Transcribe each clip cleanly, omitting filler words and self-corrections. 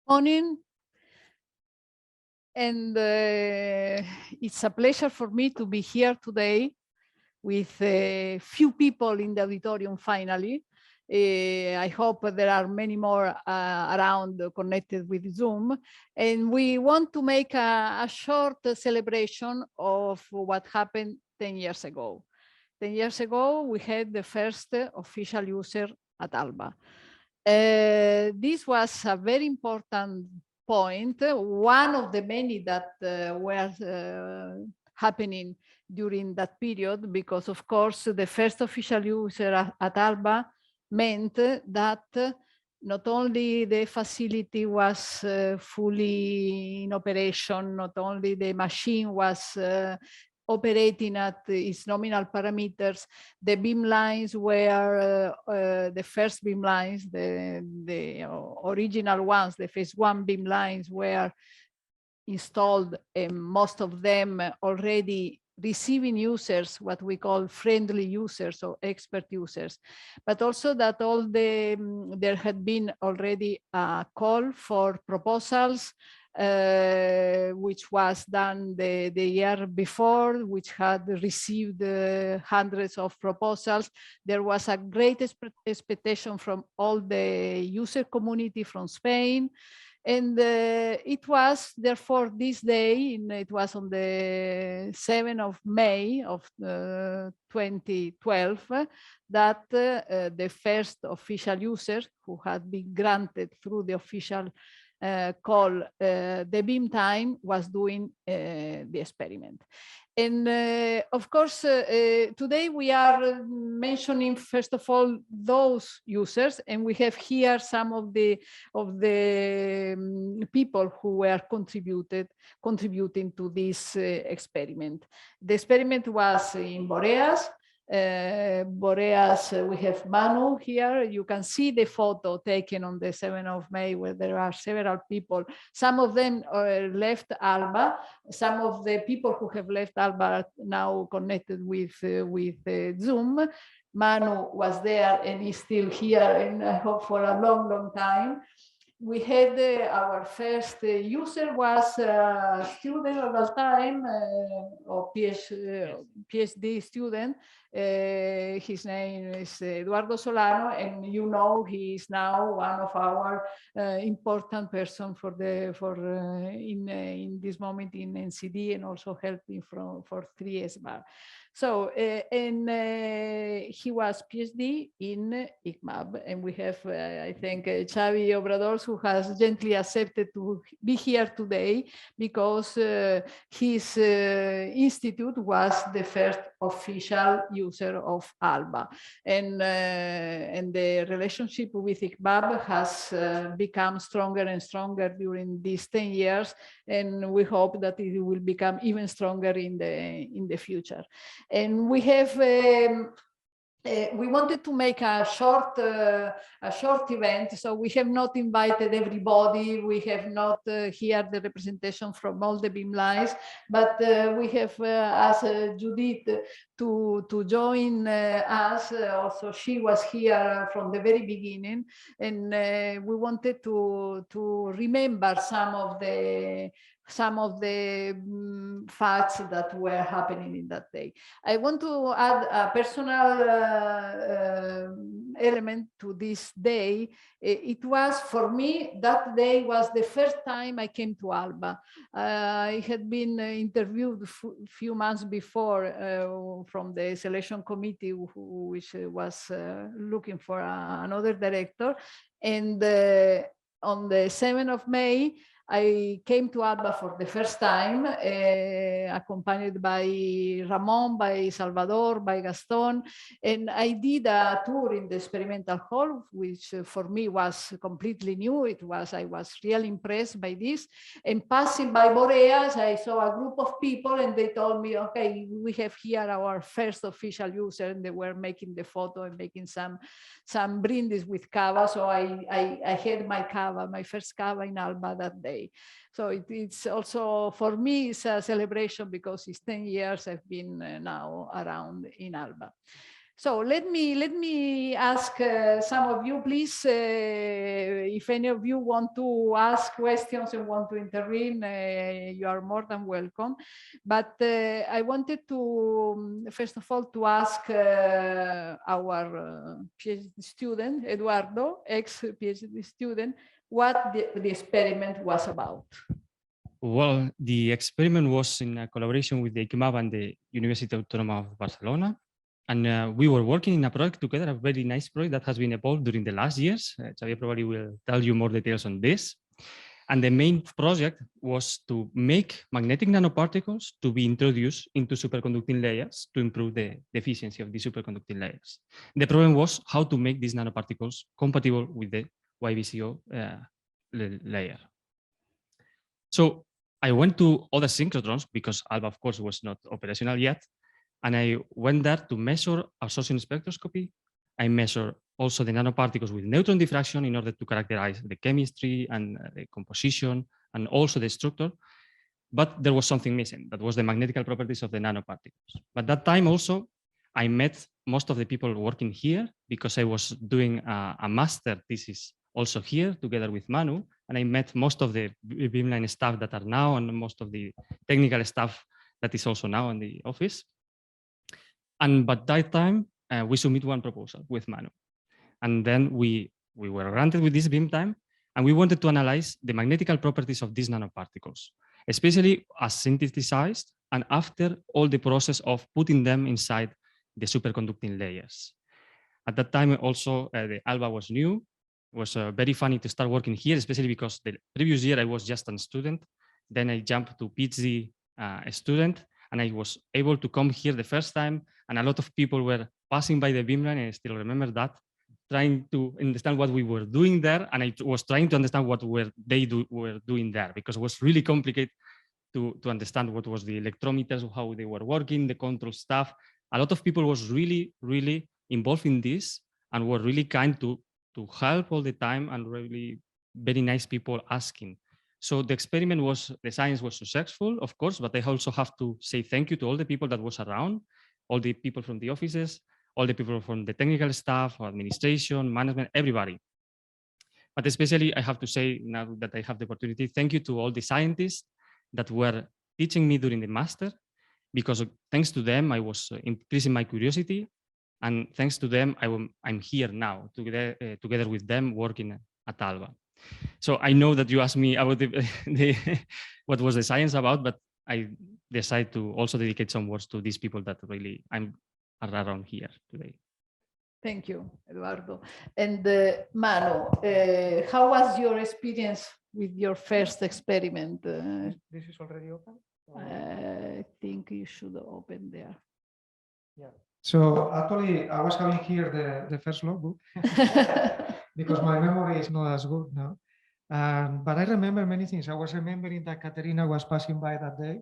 Morning, and it's a pleasure for me to be here today with a few people in the auditorium finally. I hope there are many more around connected with Zoom. And we want to make a short celebration of what happened 10 years ago. 10 years ago, we had the first official user at ALBA. This was a very important point, one of the many that were happening during that period, because of course the first official user at ALBA meant that not only the facility was fully in operation, not only the machine was operating at its nominal parameters, the beam lines were the first beam lines, the original ones, the phase one beam lines were installed, and most of them already receiving users, what we call friendly users or expert users, but also that there had been already a call for proposals, which was done the year before, which had received hundreds of proposals. There was a great expectation from all the user community from Spain. And it was therefore this day, it was on the 7th of May of 2012, that the first official user who had been granted through the official call the beam time was doing the experiment. And of course, today we are mentioning, first of all, those users, and we have here some of the people who were contributing to this experiment. The experiment was in Boreas. Boreas, we have Manu here. You can see the photo taken on the 7th of May where there are several people. Some of them left ALBA. Some of the people who have left ALBA are now connected with Zoom. Manu was there and is still here, and I hope for a long, long time. We had our first user was a student at that time, or PhD student. His name is Eduardo Solano, and you know he is now one of our important person in this moment in NCD, and also helping for 3S bar. So, he was PhD in ICMAB, and we have, I think, Xavi Obradors, who has gently accepted to be here today because his institute was the first official user of ALBA, and the relationship with ICMAB has become stronger and stronger during these 10 years, and we hope that it will become even stronger in the future. And we have we wanted to make a short event, so we have not invited everybody. We have not here the representation from all the beam lines, but we have asked Judith to join us. Also, she was here from the very beginning, and we wanted to remember some of the facts that were happening in that day. I want to add a personal element to this day. It was, for me, that day was the first time I came to ALBA. I had been interviewed a few months before from the selection committee, which was looking for another director. And on the 7th of May, I came to ALBA for the first time, accompanied by Ramon, by Salvador, by Gaston, and I did a tour in the experimental hall, which for me was completely new. I was really impressed by this. And passing by Boreas, I saw a group of people, and they told me, okay, we have here our first official user, and they were making the photo and making some brindis with cava. So I had my cava, my first cava in ALBA that day. So it's also, for me, it's a celebration because it's 10 years I've been now around in ALBA. So let me ask some of you, please, if any of you want to ask questions and want to intervene, you are more than welcome. But I wanted to, first of all, to ask our PhD student, Eduardo, ex-PhD student, what the experiment was about. Well, the experiment was in a collaboration with the ICMAB and the University Autónoma of Barcelona. And we were working in a project together, a very nice project that has been evolved during the last years. Xavier probably will tell you more details on this. And the main project was to make magnetic nanoparticles to be introduced into superconducting layers to improve the efficiency of the superconducting layers. The problem was how to make these nanoparticles compatible with the YBCO layer. So I went to other synchrotrons because ALBA, of course, was not operational yet. And I went there to measure absorption spectroscopy. I measured also the nanoparticles with neutron diffraction in order to characterize the chemistry and the composition and also the structure. But there was something missing. That was the magnetical properties of the nanoparticles. But that time also, I met most of the people working here because I was doing a master thesis also here together with Manu. And I met most of the beamline staff that are now and most of the technical staff that is also now in the office. And by that time, we submit one proposal with Manu. And then we were granted with this beam time, and we wanted to analyze the magnetical properties of these nanoparticles, especially as synthesized and after all the process of putting them inside the superconducting layers. At that time, also, the ALBA was new. It was very funny to start working here, especially because the previous year I was just a student. Then I jumped to PhD student, and I was able to come here the first time, and a lot of people were passing by the beamline, and I still remember that, trying to understand what we were doing there, and I was trying to understand what were doing there, because it was really complicated to understand what was the electrometers, how they were working, the control stuff. A lot of people was really, really involved in this and were really kind to help all the time, and really very nice people asking. So the experiment was, the science was successful, of course, but I also have to say thank you to all the people that was around, all the people from the offices, all the people from the technical staff, administration, management, everybody. But especially I have to say, now that I have the opportunity, thank you to all the scientists that were teaching me during the master, because thanks to them, I was increasing my curiosity. And thanks to them, I'm here now together with them working at ALBA. So I know that you asked me about what was the science about, but I decided to also dedicate some words to these people that really are around here today. Thank you, Eduardo. And Manu, how was your experience with your first experiment? This is already open? I think you should open there. Yeah. So actually, I was having here the first logbook because my memory is not as good now. But I remember many things. I was remembering that Caterina was passing by that day.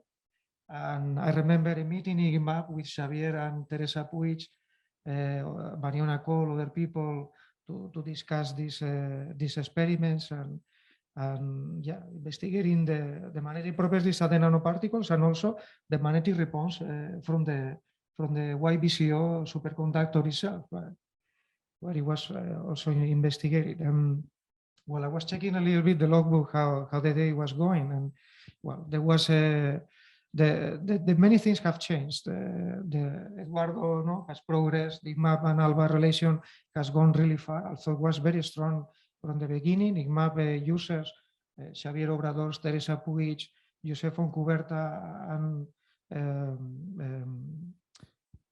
And I remember a meeting in ICMAB with Xavier and Teresa Puig, Mariona Cole, other people to discuss these experiments and yeah, investigating the magnetic properties of the nanoparticles and also the magnetic response from the YBCO superconductor itself, where it was also investigated. Well, I was checking a little bit the logbook, how the day was going, and well, there was the many things have changed. The Eduardo has progressed. The ICMAB and ALBA relation has gone really far. Also, it was very strong from the beginning. ICMAB users, Xavier Obradors, Teresa Puig, Josep Foncuberta, and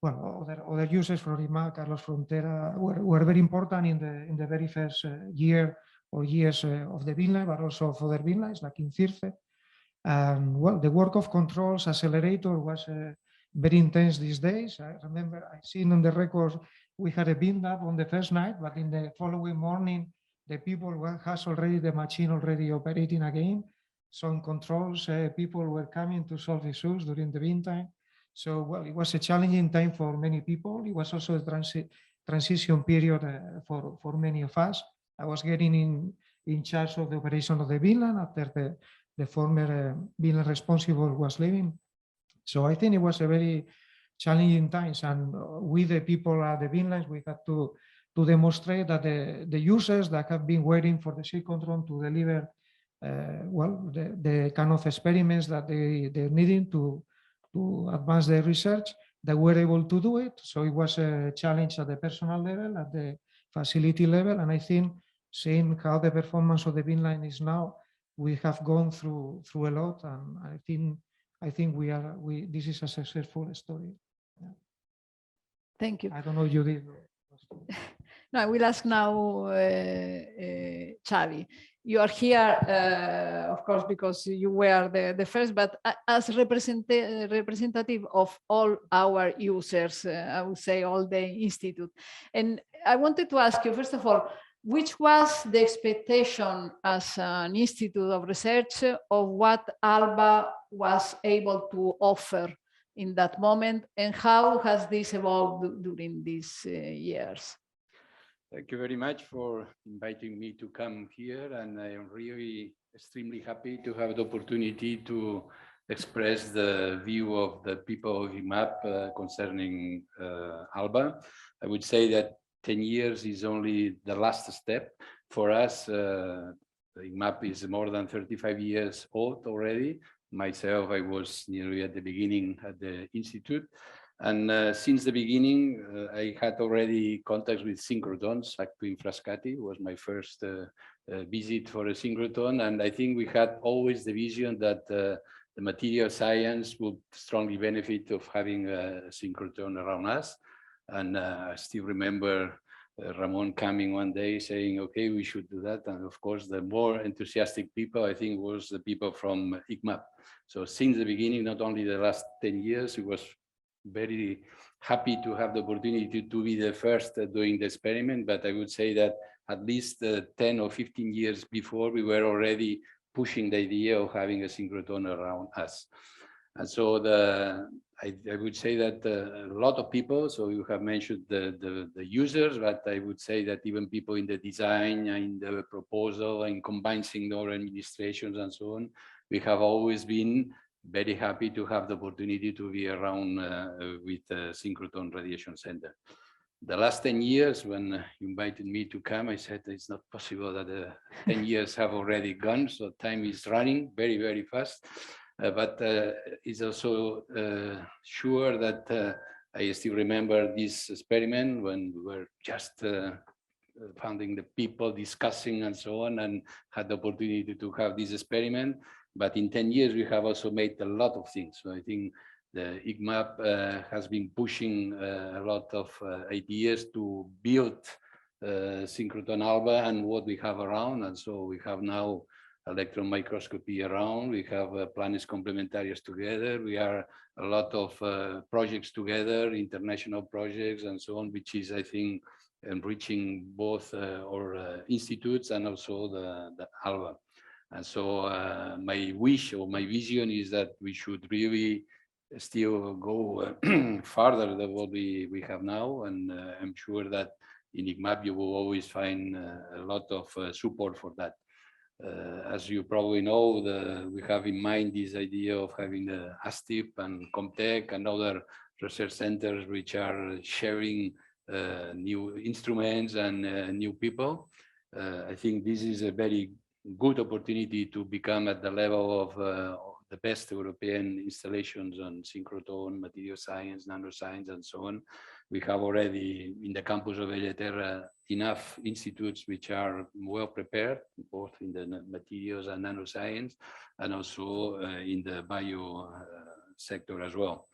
well, other users from ICMAB, Carlos Frontera, were very important in the very first year or years of the beamline, but also of other beamlines like in CIRCE. And well, the work of controls accelerator was very intense these days. I remember I seen on the records we had a beam lab on the first night, but in the following morning, the people has already the machine already operating again. Some controls people were coming to solve issues during the beam time. So well, it was a challenging time for many people. It was also a transition period for many of us. I was getting in charge of the operation of the beamline after the former beamline responsible was leaving. So I think it was a very challenging times. And we, the people at the Vinlines, we had to demonstrate that the users that have been waiting for the synchrotron to deliver, well, the kind of experiments that they're needing to advance their research, that we're able to do it. So it was a challenge at the personal level, at the facility level. And I think seeing how the performance of the Vinline is now, we have gone through a lot. And I think this is a successful story. Yeah. Thank you. I don't know, Judith. No, I will ask now Xavi. You are here, of course, because you were the first, but as representative of all our users, I would say all the institute. And I wanted to ask you, first of all, which was the expectation as an institute of research of what ALBA was able to offer in that moment, and how has this evolved during these years? Thank you very much for inviting me to come here, and I am really extremely happy to have the opportunity to express the view of the people of IMAP concerning ALBA. I would say that 10 years is only the last step. For us, IMAP is more than 35 years old already. Myself, I was nearly at the beginning at the Institute. And since the beginning, I had already contacts with synchrotrons. Actually, in Frascati was my first visit for a synchrotron. And I think we had always the vision that the material science would strongly benefit of having a synchrotron around us. And I still remember Ramon coming one day saying, okay, we should do that. And of course, the more enthusiastic people, I think, was the people from ICMAP. So since the beginning, not only the last 10 years, it was very happy to have the opportunity to be the first doing the experiment, but I would say that at least 10 or 15 years before, we were already pushing the idea of having a synchrotron around us. And so I would say that a lot of people, so you have mentioned the users, but I would say that even people in the design, in the proposal, in combining our administrations and so on, we have always been very happy to have the opportunity to be around with the Synchrotron Radiation Center. The last 10 years, when you invited me to come, I said it's not possible that 10 years have already gone, so time is running very, very fast. But it's also sure that I still remember this experiment when we were just finding the people discussing and so on, and had the opportunity to have this experiment. But in 10 years, we have also made a lot of things. So I think the ICMAP has been pushing a lot of ideas to build synchrotron ALBA and what we have around. And so we have now electron microscopy around. We have planets complementarias together. We are a lot of projects together, international projects and so on, which is, I think, enriching both our institutes and also the ALBA. And so my wish or my vision is that we should really still go farther than what we have now. And I'm sure that in ICMAP you will always find a lot of support for that. As you probably know, we have in mind this idea of having the ASTIP and Comtech and other research centers which are sharing new instruments and new people. I think this is a very good opportunity to become at the level of the best European installations on synchrotron, material science, nanoscience, and so on. We have already in the campus of Terra enough institutes which are well prepared, both in the materials and nanoscience, and also in the bio sector as well.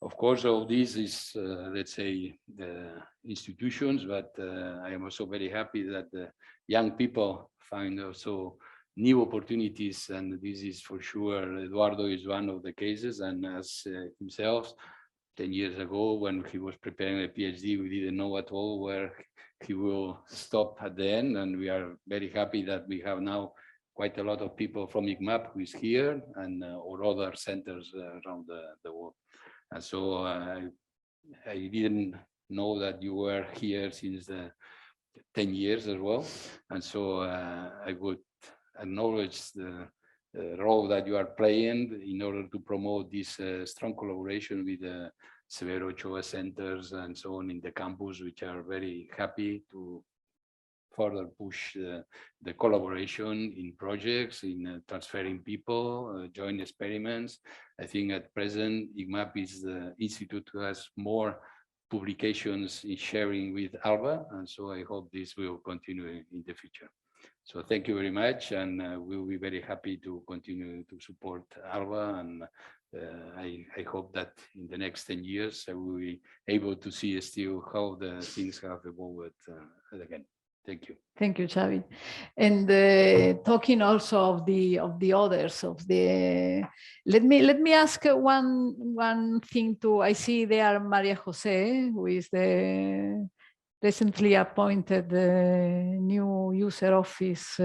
Of course, all this is, let's say, the institutions, but I am also very happy that the young people find also new opportunities, and this is for sure. Eduardo is one of the cases, and as himself, 10 years ago, when he was preparing a PhD, we didn't know at all where he will stop at the end, and we are very happy that we have now quite a lot of people from ICMAP who is here, and or other centers around the world. And so I didn't know that you were here since 10 years as well. And so I would acknowledge the role that you are playing in order to promote this strong collaboration with the Severo Ochoa centers and so on in the campus, which are very happy to further push the collaboration in projects, in transferring people, joint experiments. I think at present, IGMAP is the institute who has more publications in sharing with ALBA, and so I hope this will continue in the future. So thank you very much, and we'll be very happy to continue to support ALBA, and I hope that in the next 10 years I will be able to see still how the things have evolved again. Thank you. Thank you, Xavi. And talking also of the others let me ask one thing too. I see there Maria Jose, who is the recently appointed new user office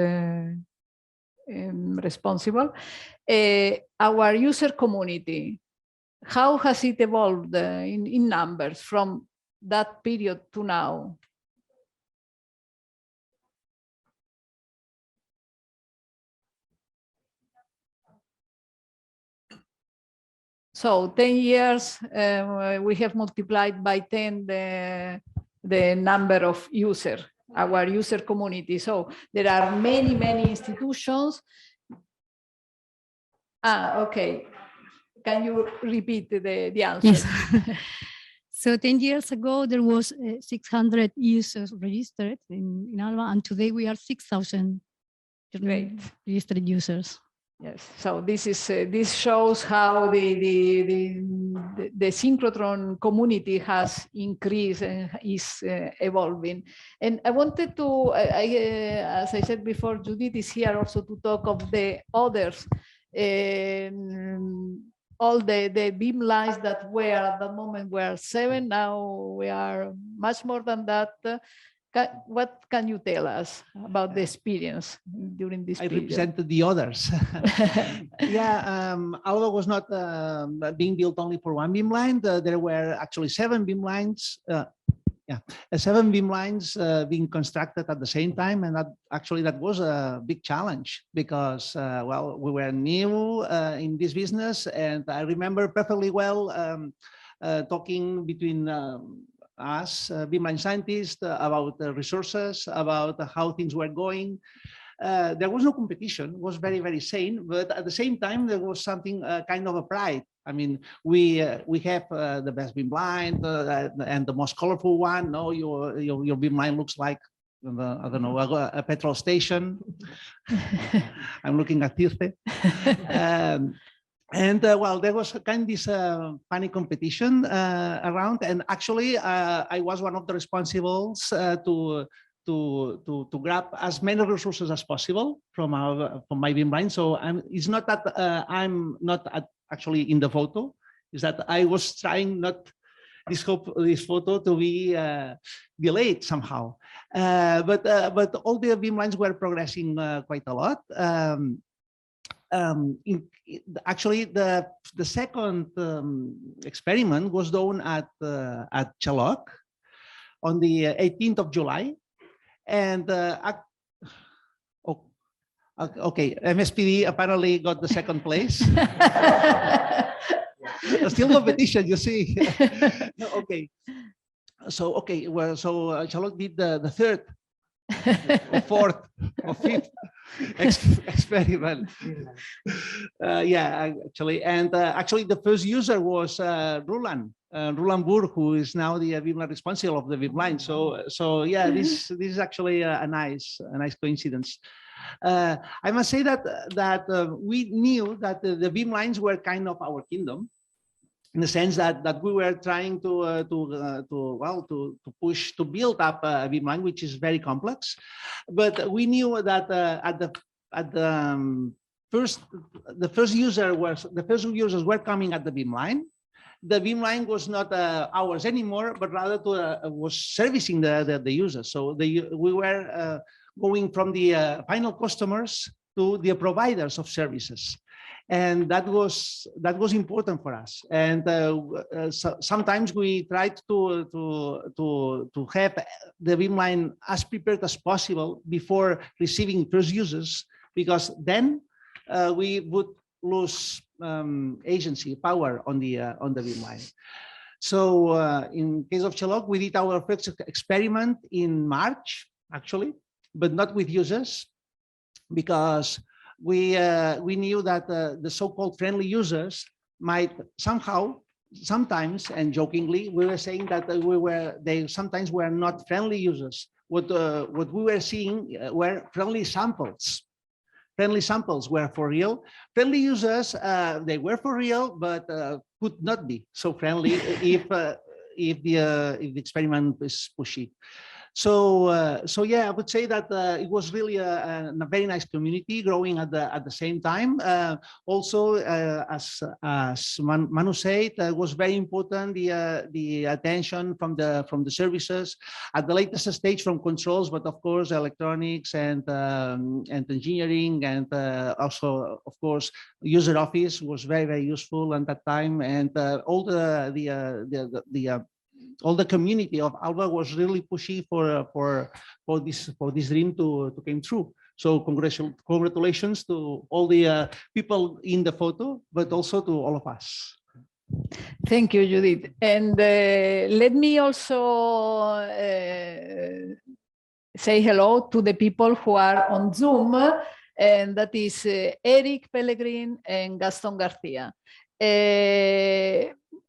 responsible. Our user community, how has it evolved in numbers from that period to now? So 10 years, we have multiplied by 10 the number of users, our user community. So there are many, many institutions. Okay. Can you repeat the answer? Yes. So 10 years ago, there was 600 users registered in ALBA, and today we are 6,000 registered users. Yes, so this shows how the synchrotron community has increased and is evolving. And I wanted to, as I said before, Judith is here also to talk of the others, all the beam lines that were at that moment were 7. Now we are much more than that. What can you tell us about the experience during this period? I represented the others. Yeah, ALBA was not being built only for one beam line. There were actually 7 beam lines. 7 beam lines being constructed at the same time, and that was a big challenge because well, we were new in this business, and I remember perfectly well talking between us, beamline scientists, about the resources, about how things were going. There was no competition, it was very, very sane, but at the same time, there was something kind of a pride. I mean, we have the best beamline and the most colorful one. No, your beamline looks like, I don't know, a petrol station. I'm looking at Tirce. And well, there was kind of this funny competition around, and actually I was one of the responsibles to grab as many resources as possible from my beamline. So it's not that I'm not actually in the photo; is that I was trying not this photo to be delayed somehow. But all the beamlines were progressing quite a lot. Actually, the second experiment was done at Chalok on the 18th of July, and okay, MSPD apparently got the second place. Still competition, you see. Okay, so okay, well, so Chalok did the third, or fourth, or fifth experiment. Yeah, actually, and actually the first user was Roland Burr, who is now the beamline responsible of the beamline. So yeah, this is actually a nice coincidence. I must say that we knew that the beamlines were kind of our kingdom, in the sense that we were trying to push to build up a beamline, which is very complex. But we knew that the first users were coming at the beamline. The beamline was not ours anymore, but rather was servicing the users. So we were going from the final customers to the providers of services. And that was important for us. And sometimes we tried to have the beamline as prepared as possible before receiving first users, because then we would lose agency power on the beamline. So in case of Chalok, we did our first experiment in March, actually, but not with users, because we knew that the so-called friendly users might somehow, sometimes, and jokingly, we were saying that they sometimes were not friendly users. What we were seeing were friendly samples. Friendly samples were for real. Friendly users, they were for real, but could not be so friendly if the experiment is pushy. So yeah, I would say that it was really a very nice community growing at the same time. Also, as Manu said, it was very important the attention from the services at the latest stage from controls, but of course electronics and engineering, and also of course user office was very useful at that time, and all the community of ALBA was really pushy for this dream to come true. So congratulations to all the people in the photo, but also to all of us. Thank you, Judith. And let me also say hello to the people who are on Zoom, and that is Eric Pellegrin and Gaston Garcia.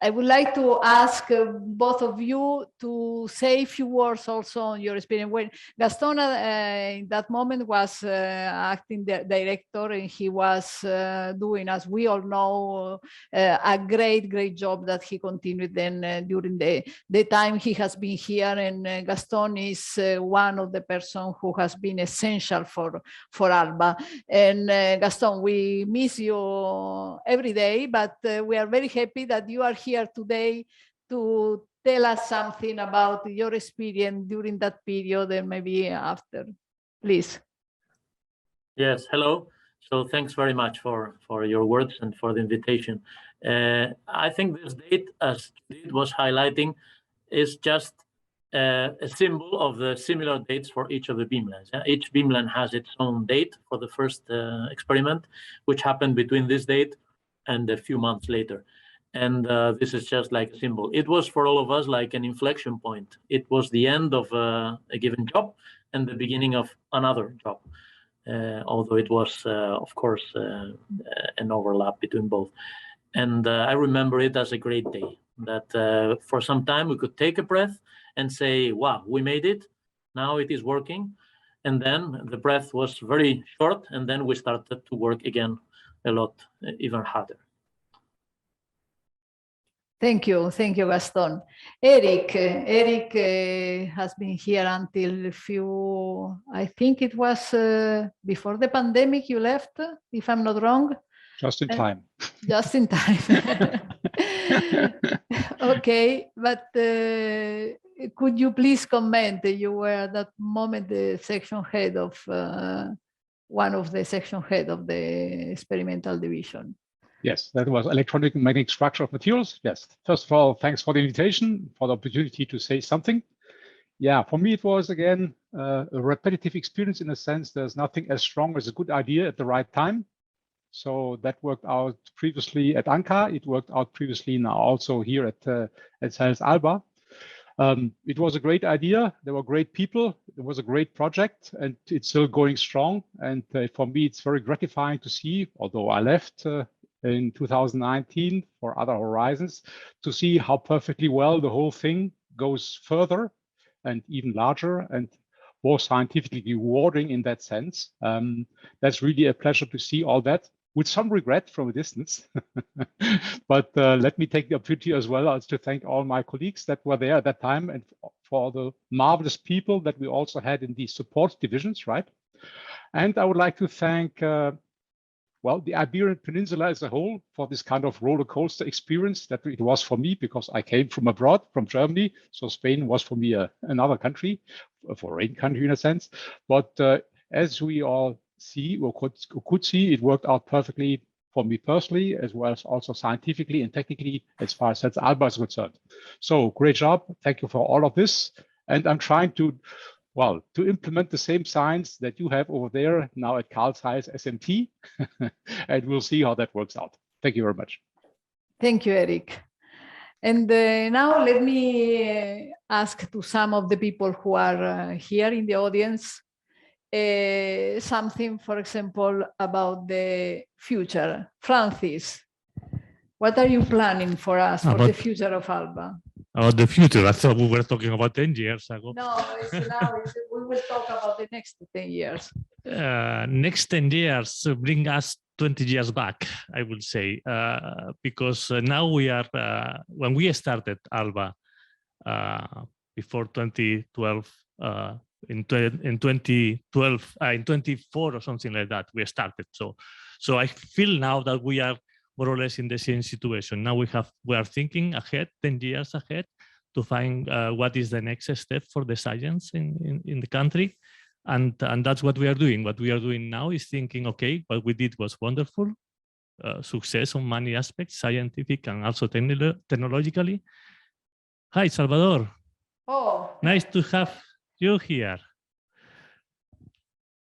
I would like to ask both of you to say a few words also on your experience. When Gaston in that moment was acting director, and he was doing, as we all know, a great job that he continued then during the time he has been here. And Gaston is one of the persons who has been essential for ALBA. And Gaston, we miss you every day, but we are very happy that you are here today to tell us something about your experience during that period and maybe after. Please. Yes, hello. So thanks very much for your words and for the invitation. I think this date, as it was highlighting, is just a symbol of the similar dates for each of the beamlines. Each beamline has its own date for the first experiment, which happened between this date and a few months later. And this is just like a symbol. It was for all of us like an inflection point. It was the end of a given job and the beginning of another job. Although it was, of course, an overlap between both. And I remember it as a great day, that for some time we could take a breath and say, wow, we made it. Now it is working. And then the breath was very short, and then we started to work again a lot, even harder. Thank you, Gaston. Eric has been here until I think it was before the pandemic you left, if I'm not wrong. Just in time. Just in time. Okay, but could you please comment? You were at that moment the section head of one of the section head of the experimental division. Yes, that was electronic and magnetic structure of materials. Yes. First of all, thanks for the invitation, for the opportunity to say something. Yeah, for me, it was, again, a repetitive experience in a sense. There's nothing as strong as a good idea at the right time. So that worked out previously at ANCA. It worked out previously now also here at Science ALBA. It was a great idea. There were great people. It was a great project, and it's still going strong. And for me, it's very gratifying to see, although I left in 2019 for other horizons, to see how perfectly well the whole thing goes further and even larger and more scientifically rewarding in that sense. That's really a pleasure to see all that, with some regret from a distance. But let me take the opportunity as well as to thank all my colleagues that were there at that time, and for the marvelous people that we also had in the support divisions, right? And I would like to thank well, the Iberian Peninsula as a whole for this kind of roller coaster experience that it was for me, because I came from abroad, from Germany. So Spain was for me another country, a foreign country in a sense. But as we all see, or could see, it worked out perfectly for me personally, as well as also scientifically and technically, as far as that's ALBA is concerned. So great job. Thank you for all of this. And I'm trying to, well, to implement the same science that you have over there now at Carl Zeiss SMT, and we'll see how that works out. Thank you very much. Thank you, Eric. And now let me ask to some of the people who are here in the audience something, for example, about the future. Francis, what are you planning for us for the future of ALBA? About the future, I thought we were talking about 10 years ago. No, we will talk about the next 10 years. Next 10 years bring us 20 years back, I would say, because now we are, when we started ALBA before 2012, in 2012, in 24 or something like that, we started. So I feel now that we are more or less in the same situation. Now we are thinking ahead, 10 years ahead, to find what is the next step for the science in the country. And that's what we are doing. What we are doing now is thinking, okay, what we did was wonderful, success on many aspects, scientific and also technologically. Hi, Salvador. Oh, nice to have you here.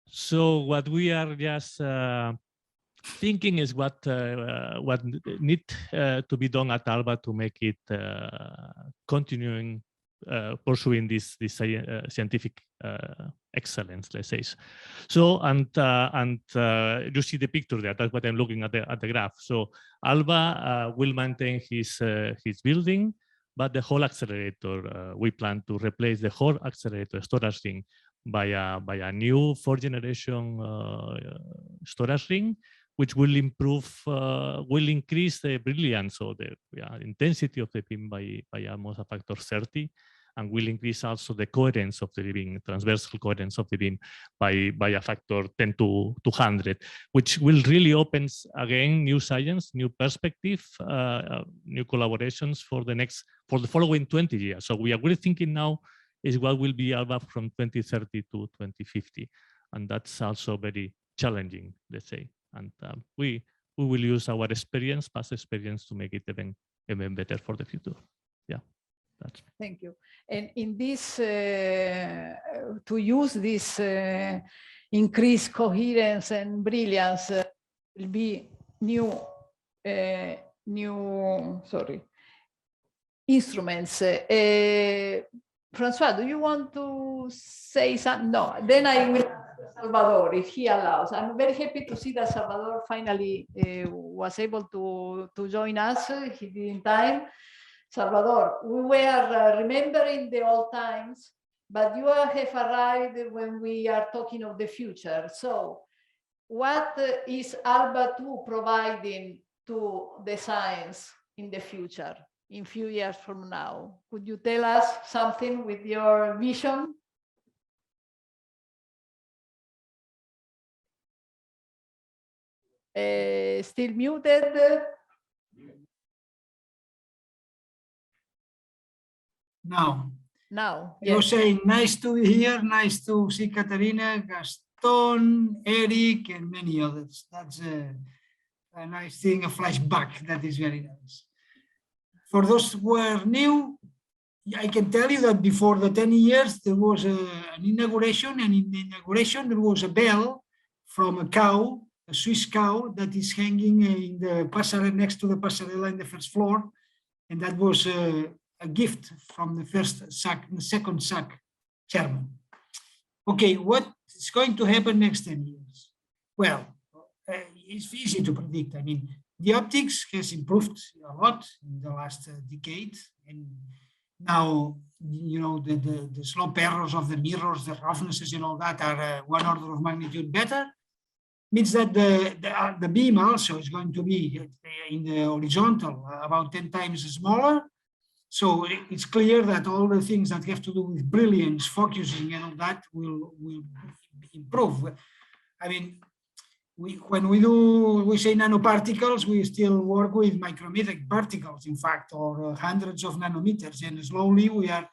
So what we are just thinking is what need to be done at ALBA to make it continuing pursuing this scientific excellence, let's say. So and you see the picture there. That's what I'm looking at the graph. So ALBA will maintain his building, but the whole accelerator we plan to replace the whole accelerator storage ring by a new 4th generation storage ring, which will increase the brilliance or the intensity of the beam by almost a factor 30, and will increase also the coherence of the beam, transversal coherence of the beam by a factor 10 to 100, which will really open again new science, new perspective, new collaborations for the following 20 years. So we are really thinking now is what will be ALBA from 2030 to 2050, and that's also very challenging, let's say. And we will use our experience, past experience, to make it even better for the future. Yeah, that's. Thank you. And in this, to use this increased coherence and brilliance, will be new instruments. Francois, do you want to say something? No, then I will ask Salvador if he allows. I'm very happy to see that Salvador finally was able to join us. He did in time. Salvador, we were remembering the old times, but you have arrived when we are talking of the future. So what is ALBA 2 providing to the science in the future? In few years from now, could you tell us something with your vision? Still muted? Now. Now. You're yes. saying nice to be here, nice to see Caterina, Gaston, Eric, and many others. That's a nice thing, a flashback. That is very nice. For those who are new, I can tell you that before the 10 years, there was an inauguration, and in the inauguration, there was a bell from a cow, a Swiss cow, that is hanging in the passerella, next to the passerella in the first floor. And that was a gift from the first SAC, the second SAC chairman. Okay, what is going to happen next 10 years? Well, it's easy to predict. I mean, the optics has improved a lot in the last decade, and now, you know, the slope errors of the mirrors, the roughnesses and all that are 1 order of magnitude better. Means that the beam also is going to be in the horizontal about 10 times smaller. So it's clear that all the things that have to do with brilliance, focusing and all that will improve. I mean, when we say nanoparticles, we still work with micrometric particles, in fact, or hundreds of nanometers, and slowly we are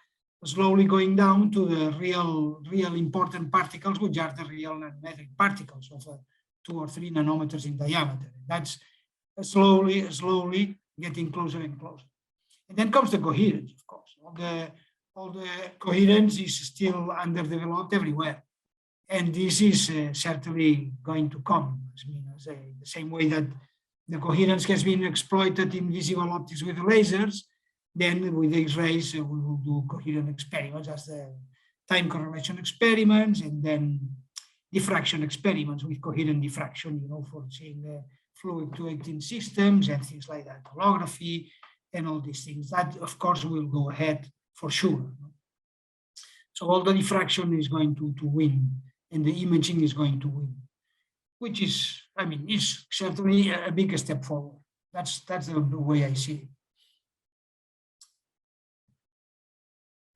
going down to the real important particles, which are the real nanometric particles of 2 or 3 nanometers in diameter. That's slowly getting closer and closer. And then comes the coherence, of course. All the coherence is still underdeveloped everywhere. And this is certainly going to come. I mean, the same way that the coherence has been exploited in visible optics with lasers, Then with X-rays, we will do coherent experiments as the time correlation experiments, and then diffraction experiments with coherent diffraction, for seeing fluid fluctuating systems and things like that, holography and all these things. That, of course, will go ahead for sure. So all the diffraction is going to win, and the imaging is going to win, which is, is certainly a big step forward. That's the way I see it.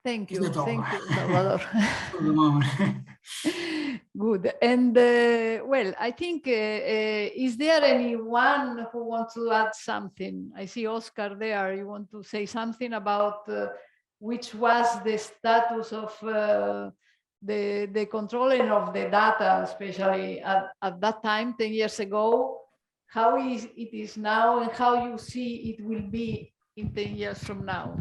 Thank you, Salvador. For the moment. Good. And well, I think, is there anyone who wants to add something? I see Oscar there. You want to say something about which was the status of the controlling of the data, especially at that time, 10 years ago, how it is now, and how you see it will be in 10 years from now?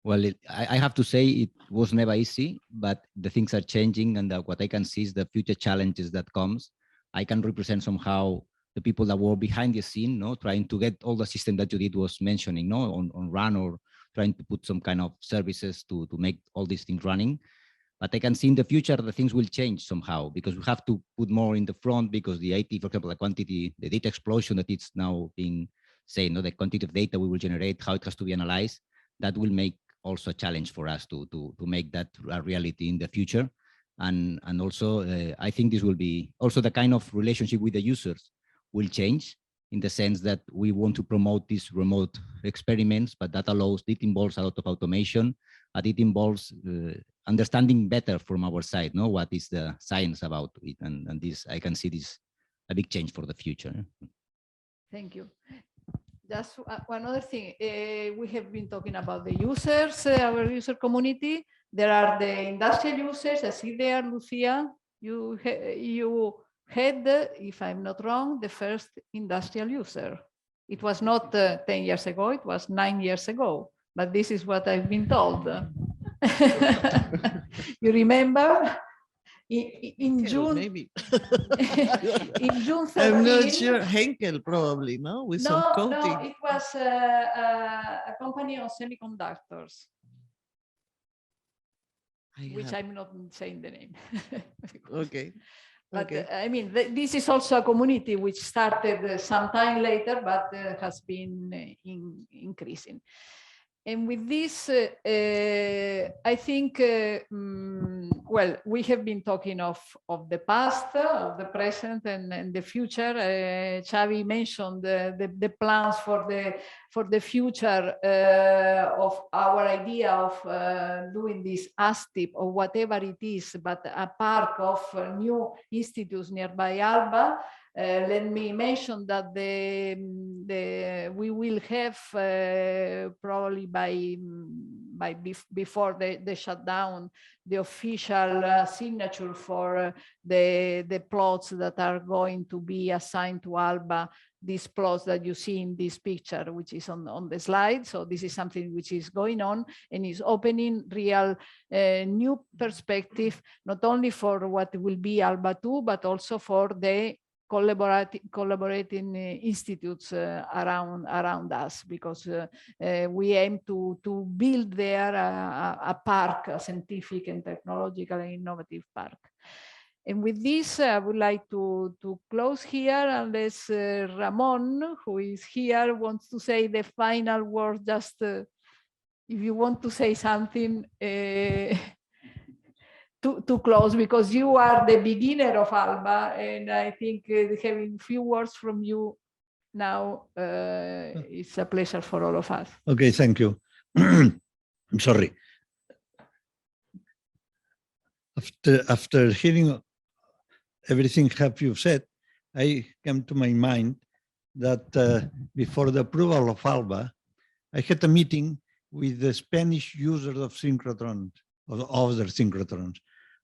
Well, I have to say it was never easy, but the things are changing, and what I can see is the future challenges that comes. I can represent somehow the people that were behind the scene, trying to get all the system that Judith was mentioning, on run, or trying to put some kind of services to make all these things running. But I can see in the future the things will change somehow, because we have to put more in the front, because the IT, for example, the quantity, the data explosion that it's now being said, the quantity of data we will generate, how it has to be analyzed, that will make also a challenge for us to make that a reality in the future. And also, I think this will be also the kind of relationship with the users will change, in the sense that we want to promote these remote experiments, but that involves a lot of automation, and it involves understanding better from our side, what is the science about it. And this, I can see this a big change for the future. Thank you. Just one other thing, we have been talking about the users, our user community. There are the industrial users. I see there, Lucia, you had, if I'm not wrong, the first industrial user. It was not 10 years ago, it was 9 years ago, but this is what I've been told. You remember? In June, maybe. in June 13, I'm not sure. Henkel probably, no? With some coating. No, it was a company of semiconductors, which I'm not saying the name. Okay. But okay. I mean, this is also a community which started some time later, but has been increasing. And with this, I think, well, we have been talking of the past, of the present, and the future. Xavi mentioned the plans for the future of our idea of doing this ASTIP or whatever it is, but a park of new institutes nearby ALBA. Let me mention that we will have probably before the shutdown, the official signature for the plots that are going to be assigned to ALBA, these plots that you see in this picture, which is on the slide. So this is something which is going on and is opening real new perspective, not only for what will be ALBA 2, but also for the collaborating institutes around us, because we aim to build there a park, a scientific and technological and innovative park. And with this, I would like to close here, unless Ramon, who is here, wants to say the final word. Just if you want to say something to close, because you are the beginner of ALBA, and I think having a few words from you now is a pleasure for all of us. Okay, thank you. I'm sorry. After hearing everything you've said, I came to my mind that before the approval of ALBA, I had a meeting with the Spanish users of synchrotrons, of other synchrotrons.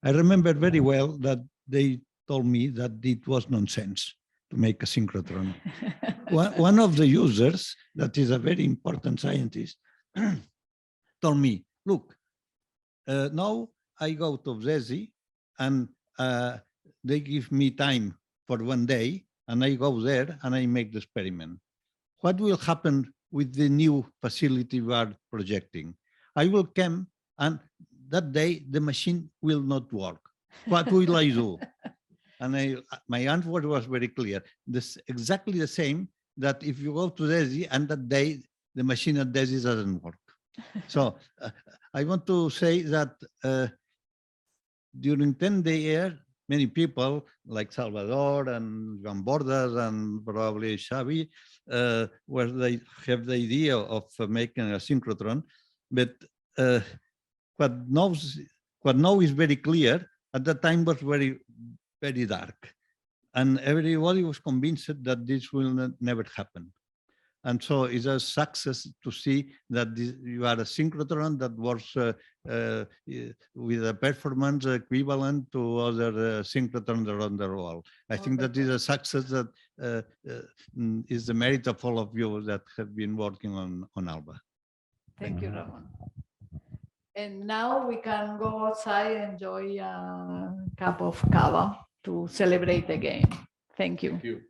I remember very well that they told me that it was nonsense to make a synchrotron. One of the users, that is a very important scientist, told me, look, now I go to ZESI and they give me time for 1 day, and I go there and I make the experiment. What will happen with the new facility we are projecting. I will come and that day the machine will not work. What will I do? And my answer was very clear. This exactly the same that if you go to DESI and that day the machine at DESI doesn't work. So I want to say that during 10-day year, many people like Salvador and Joan Bordas and probably Xavi, where they have the idea of making a synchrotron, but what now is very clear, at that time was very, very dark. And everybody was convinced that this will never happen. And so it's a success to see that you are a synchrotron that works with a performance equivalent to other synchrotrons around the world. I think that is a success that is the merit of all of you that have been working on ALBA. Thank you, Ramon. And now we can go outside and enjoy a cup of cava to celebrate the game. Thank you. Thank you.